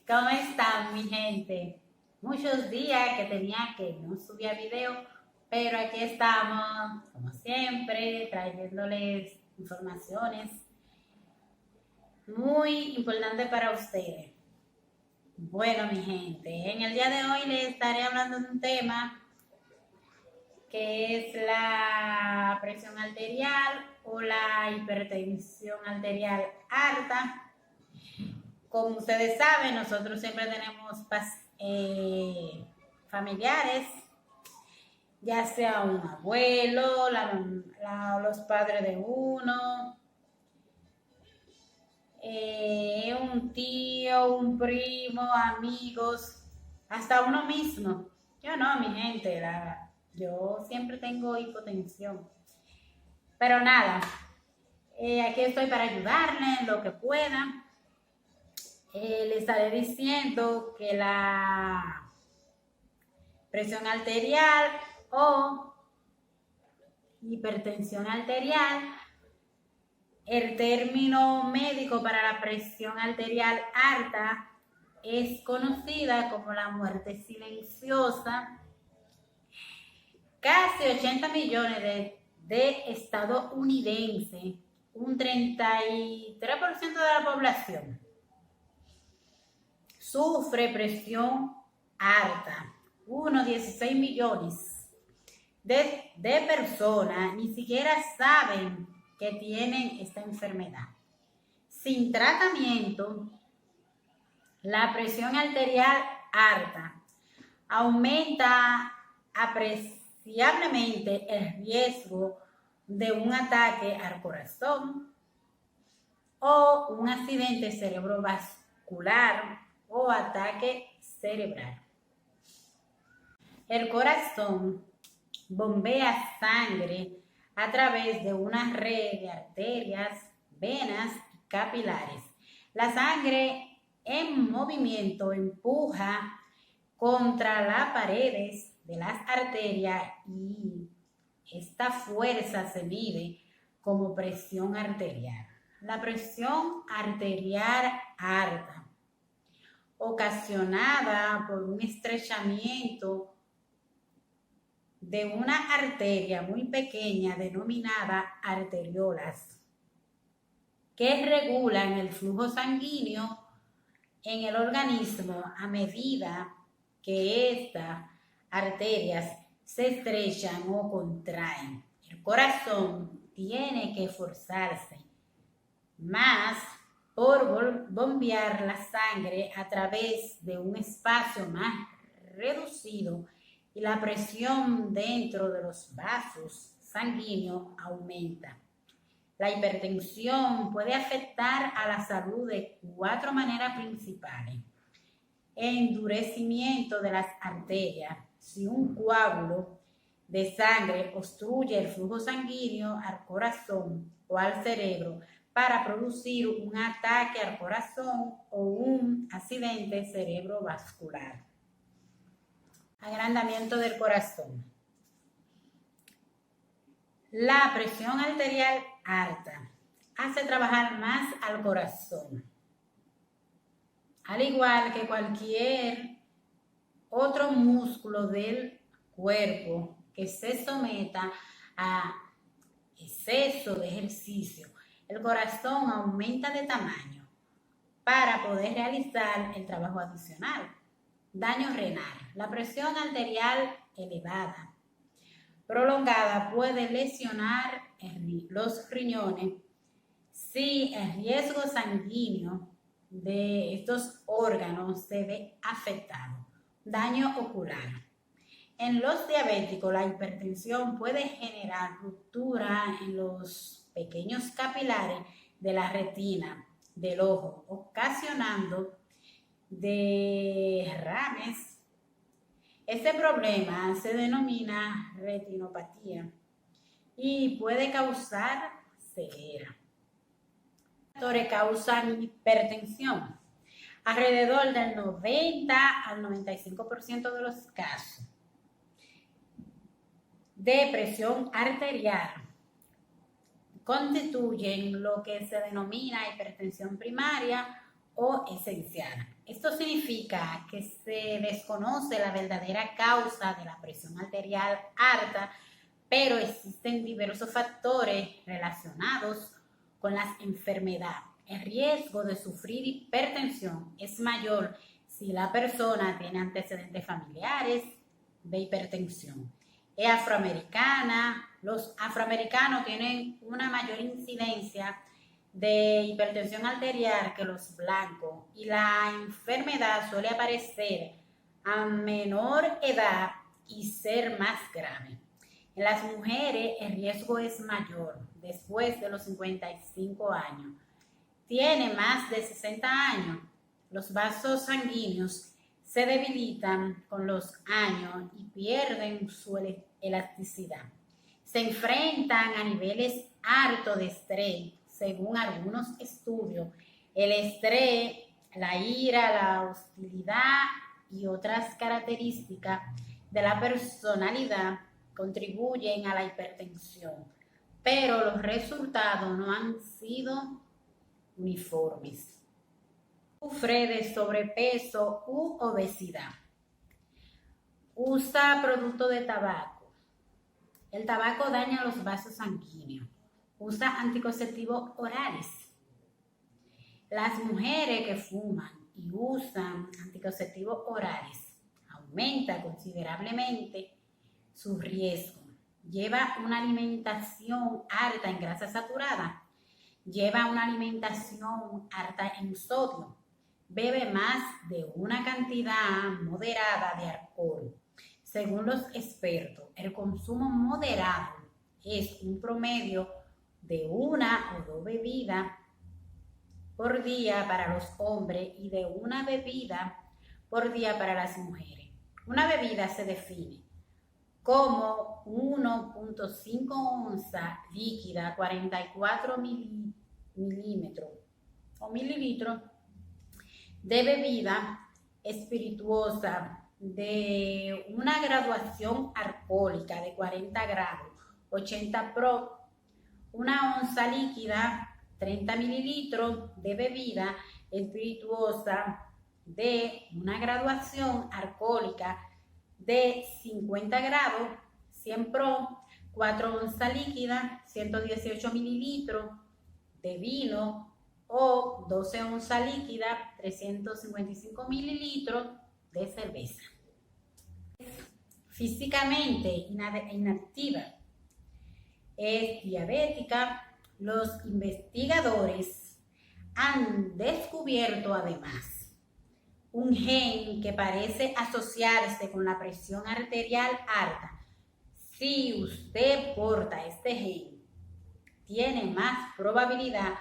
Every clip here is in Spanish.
¿Cómo están, mi gente? Muchos días que no subía video, pero aquí estamos, como siempre, trayéndoles informaciones muy importantes para ustedes. Bueno, mi gente, en el día de hoy les estaré hablando de un tema que es la presión arterial o la hipertensión arterial alta. Como ustedes saben, nosotros siempre tenemos familiares, ya sea un abuelo, los padres de uno, un tío, un primo, amigos, hasta uno mismo. Yo no, mi gente, yo siempre tengo hipotensión. Pero nada, aquí estoy para ayudarles en lo que pueda. Le estaré diciendo que la presión arterial o hipertensión arterial, el término médico para la presión arterial alta es conocida como la muerte silenciosa. Casi 80 millones de estadounidenses, un 33% de la población, sufre presión alta. 16 millones de personas ni siquiera saben que tienen esta enfermedad. Sin tratamiento, la presión arterial alta aumenta apreciablemente el riesgo de un ataque al corazón o un accidente cerebrovascular o ataque cerebral. El corazón bombea sangre a través de una red de arterias, venas y capilares. La sangre en movimiento empuja contra las paredes de las arterias y esta fuerza se mide como presión arterial. La presión arterial alta, ocasionada por un estrechamiento de una arteria muy pequeña denominada arteriolas, que regulan el flujo sanguíneo en el organismo a medida que estas arterias se estrechan o contraen. El corazón tiene que esforzarse más por bombear la sangre a través de un espacio más reducido y la presión dentro de los vasos sanguíneos aumenta. La hipertensión puede afectar a la salud de 4 maneras principales. Endurecimiento de las arterias. Si un coágulo de sangre obstruye el flujo sanguíneo al corazón o al cerebro para producir un ataque al corazón o un accidente cerebrovascular. Agrandamiento del corazón. La presión arterial alta hace trabajar más al corazón, al igual que cualquier otro músculo del cuerpo que se someta a exceso de ejercicio. El corazón aumenta de tamaño para poder realizar el trabajo adicional. Daño renal. La presión arterial elevada prolongada puede lesionar los riñones si el riesgo sanguíneo de estos órganos se ve afectado. Daño ocular. En los diabéticos, la hipertensión puede generar ruptura en los pequeños capilares de la retina del ojo, ocasionando derrames. Este problema se denomina retinopatía y puede causar ceguera. Factores causan hipertensión. Alrededor del 90 al 95% de los casos de presión arterial constituyen lo que se denomina hipertensión primaria o esencial. Esto significa que se desconoce la verdadera causa de la presión arterial alta, pero existen diversos factores relacionados con las enfermedades. El riesgo de sufrir hipertensión es mayor si la persona tiene antecedentes familiares de hipertensión. Es afroamericana. Los afroamericanos tienen una mayor incidencia de hipertensión arterial que los blancos, y la enfermedad suele aparecer a menor edad y ser más grave. En las mujeres el riesgo es mayor después de los 55 años. Tiene más de 60 años. Los vasos sanguíneos se debilitan con los años y pierden su elasticidad. Se enfrentan a niveles altos de estrés. Según algunos estudios, el estrés, la ira, la hostilidad y otras características de la personalidad contribuyen a la hipertensión, pero los resultados no han sido uniformes. Sufre de sobrepeso u obesidad. Usa productos de tabaco. El tabaco daña los vasos sanguíneos. Usa anticonceptivos orales. Las mujeres que fuman y usan anticonceptivos orales aumenta considerablemente su riesgo. Lleva una alimentación alta en grasa saturada. Lleva una alimentación alta en sodio. Bebe más de una cantidad moderada de alcohol. Según los expertos, el consumo moderado es un promedio de 1 o 2 bebidas por día para los hombres y de 1 bebida por día para las mujeres. Una bebida se define como 1.5 onzas líquida, 44 milímetros o mililitros de bebida espirituosa de una graduación alcohólica de 40 grados, 80 pro, 1 onza líquida, 30 mililitros de bebida espirituosa de una graduación alcohólica de 50 grados, 100 pro, 4 onzas líquida, 118 mililitros de vino o 12 onzas líquida, 355 mililitros de cerveza. Físicamente inactiva. Es diabética. Los investigadores han descubierto además un gen que parece asociarse con la presión arterial alta. Si usted porta este gen, tiene más probabilidad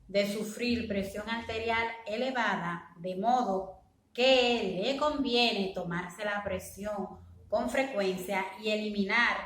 de sufrir presión arterial elevada, de modo que le conviene tomarse la presión con frecuencia y eliminar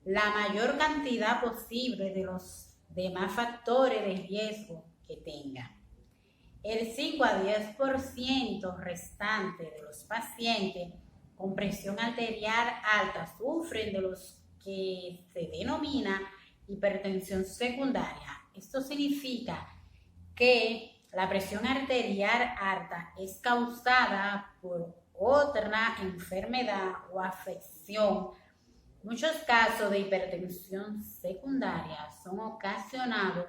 la mayor cantidad posible de los demás factores de riesgo que tenga. El 5 a 10% restante de los pacientes con presión arterial alta sufren de los que se denomina hipertensión secundaria. Esto significa que la presión arterial alta es causada por otra enfermedad o afección. Muchos casos de hipertensión secundaria son ocasionados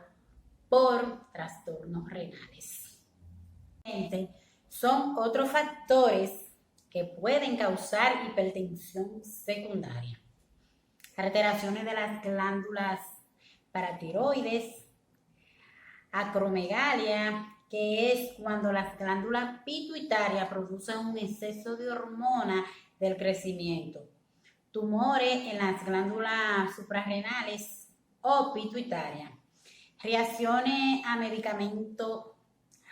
por trastornos renales. Son otros factores que pueden causar hipertensión secundaria. Alteraciones de las glándulas paratiroides, acromegalia, que es cuando las glándulas pituitarias producen un exceso de hormona del crecimiento. Tumores en las glándulas suprarrenales o pituitarias. Reacciones a medicamentos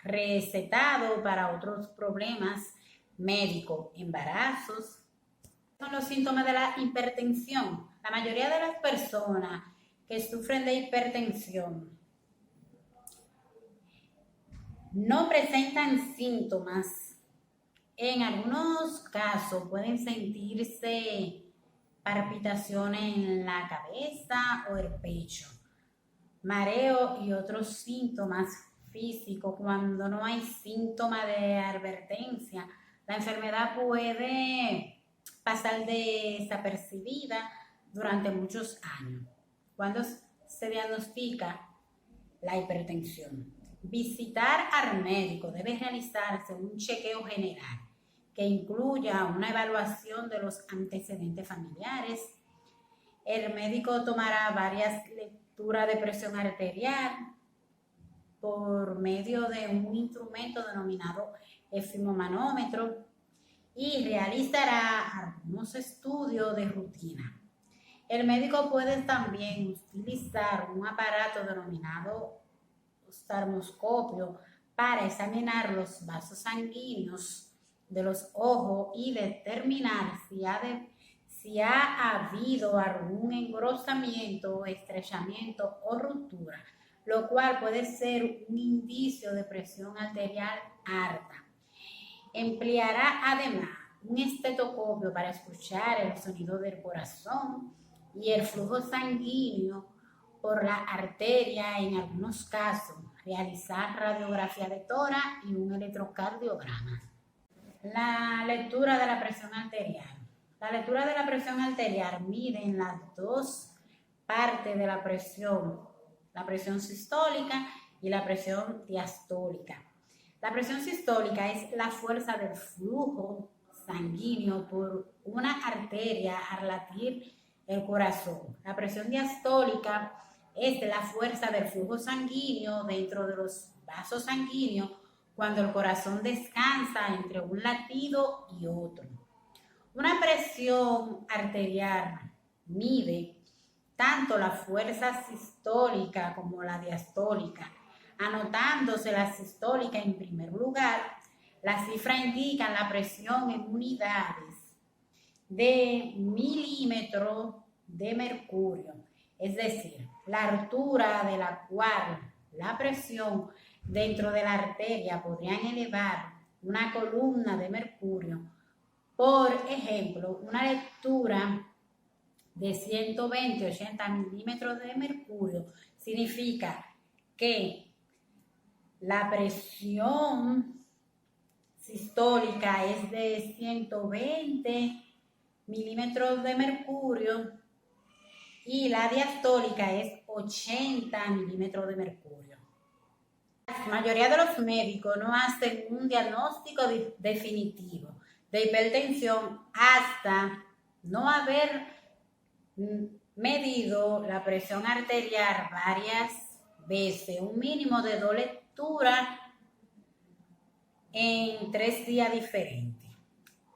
recetados para otros problemas médicos. Embarazos. Son los síntomas de la hipertensión. La mayoría de las personas que sufren de hipertensión no presentan síntomas. En algunos casos pueden sentirse palpitaciones en la cabeza o el pecho, mareo y otros síntomas físico, cuando no hay síntoma de advertencia, la enfermedad puede pasar desapercibida durante muchos años. Cuando se diagnostica la hipertensión, visitar al médico debe realizarse un chequeo general que incluya una evaluación de los antecedentes familiares. El médico tomará varias lecturas de presión arterial por medio de un instrumento denominado esfigmomanómetro y realizará algunos estudios de rutina. El médico puede también utilizar un aparato denominado oftalmoscopio para examinar los vasos sanguíneos de los ojos y determinar si ha habido algún engrosamiento, estrechamiento o ruptura, lo cual puede ser un indicio de presión arterial alta. Empleará además un estetoscopio para escuchar el sonido del corazón y el flujo sanguíneo por la arteria. En algunos casos, realizar radiografía de tórax y un electrocardiograma. La lectura de la presión arterial. La lectura de la presión arterial mide en las dos partes de la presión sistólica y la presión diastólica. La presión sistólica es la fuerza del flujo sanguíneo por una arteria al latir el corazón. La presión diastólica es la fuerza del flujo sanguíneo dentro de los vasos sanguíneos cuando el corazón descansa entre un latido y otro. Una presión arterial mide tanto la fuerza sistólica como la diastólica. Anotándose la sistólica en primer lugar, las cifras indican la presión en unidades de milímetros de mercurio, es decir, la altura de la cual la presión dentro de la arteria podrían elevar una columna de mercurio. Por ejemplo, una lectura de 120-80 milímetros de mercurio significa que la presión sistólica es de 120 milímetros de mercurio y la diastólica es 80 milímetros de mercurio. La mayoría de los médicos no hacen un diagnóstico definitivo de hipertensión hasta no haber medido la presión arterial varias veces, un mínimo de 2 lecturas en 3 días diferentes.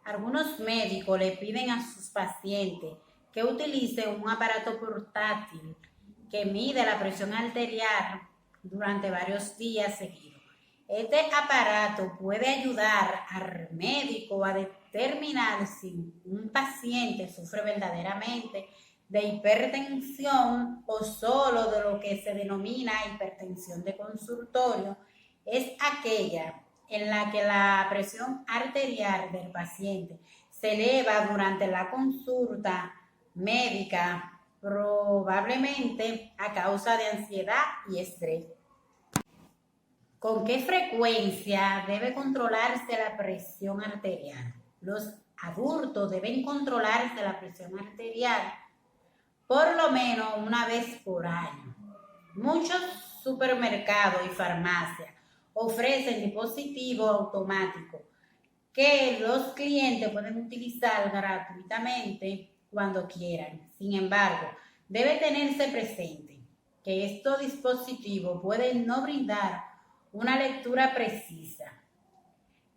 Algunos médicos le piden a sus pacientes que utilicen un aparato portátil que mide la presión arterial durante varios días seguidos. Este aparato puede ayudar al médico a determinar si un paciente sufre verdaderamente de hipertensión o solo de lo que se denomina hipertensión de consultorio. Es aquella en la que la presión arterial del paciente se eleva durante la consulta médica, probablemente a causa de ansiedad y estrés. ¿Con qué frecuencia debe controlarse la presión arterial? Los adultos deben controlarse la presión arterial por lo menos una vez por año. Muchos supermercados y farmacias ofrecen dispositivos automáticos que los clientes pueden utilizar gratuitamente cuando quieran. Sin embargo, debe tenerse presente que estos dispositivos pueden no brindar una lectura precisa.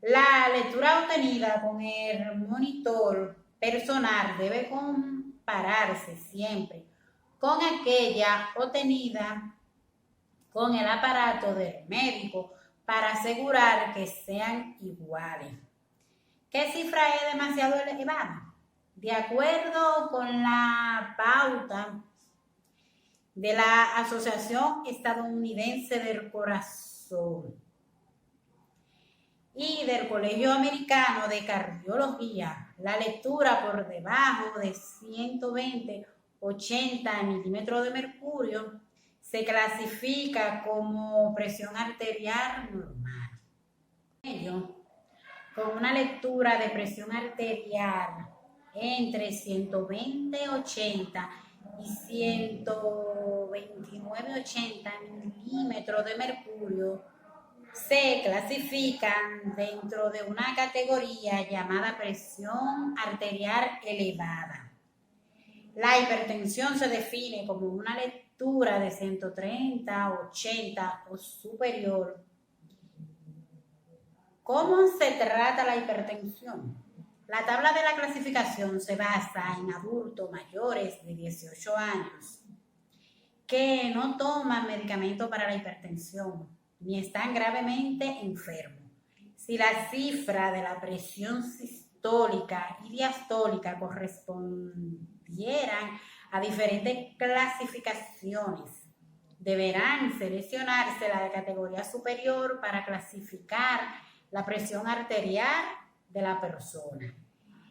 La lectura obtenida con el monitor personal debe compararse siempre con aquella obtenida con el aparato del médico para asegurar que sean iguales. ¿Qué cifra es demasiado elevada? De acuerdo con la pauta de la Asociación Estadounidense del Corazón y del Colegio Americano de Cardiología, la lectura por debajo de 120-80 milímetros de mercurio se clasifica como presión arterial normal. Ello, con una lectura de presión arterial entre 120/80 y 129/80 milímetros de mercurio, se clasifican dentro de una categoría llamada presión arterial elevada. La hipertensión se define como una lectura de 130/80 o superior. ¿Cómo se trata la hipertensión? La tabla de la clasificación se basa en adultos mayores de 18 años que no toman medicamento para la hipertensión ni están gravemente enfermos. Si la cifra de la presión sistólica y diastólica correspondieran a diferentes clasificaciones, deberán seleccionarse la de categoría superior para clasificar la presión arterial de la persona.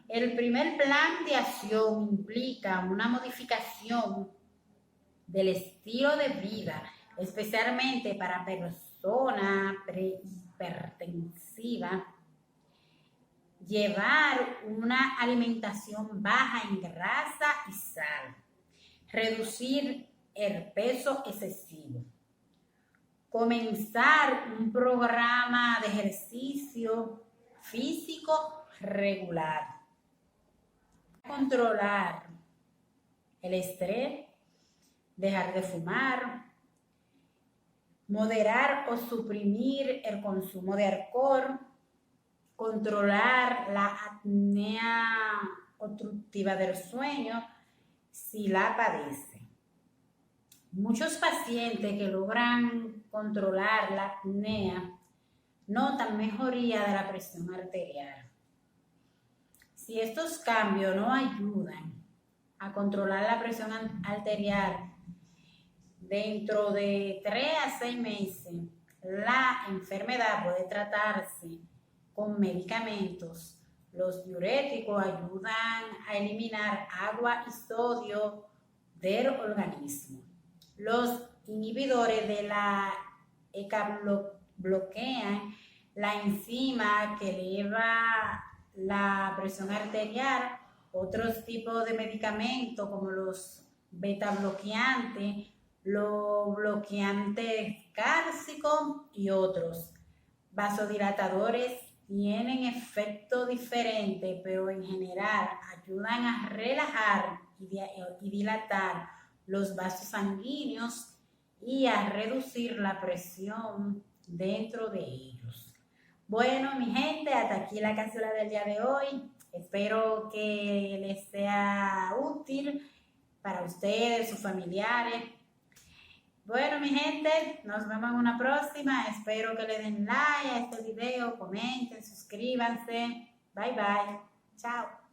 El primer plan de acción implica una modificación del estilo de vida, especialmente para personas prehipertensivas. Llevar una alimentación baja en grasa y sal. Reducir el peso excesivo. Comenzar un programa de ejercicio físico regular. Controlar el estrés, dejar de fumar, moderar o suprimir el consumo de alcohol, controlar la apnea obstructiva del sueño si la padece. Muchos pacientes que logran controlar la apnea notan mejoría de la presión arterial. Si estos cambios no ayudan a controlar la presión arterial dentro de 3 a 6 meses, la enfermedad puede tratarse con medicamentos. Los diuréticos ayudan a eliminar agua y sodio del organismo. Los inhibidores de la ECA bloquean la enzima que eleva la presión arterial. Otros tipos de medicamentos como los beta bloqueantes, los bloqueantes cálcicos y otros vasodilatadores tienen efectos diferentes, pero en general ayudan a relajar y dilatar los vasos sanguíneos y a reducir la presión dentro de ellos. Bueno, mi gente, hasta aquí la cápsula del día de hoy. Espero que les sea útil para ustedes, sus familiares. Bueno, mi gente, nos vemos en una próxima. Espero que le den like a este video, comenten, suscríbanse. Bye, bye. Chao.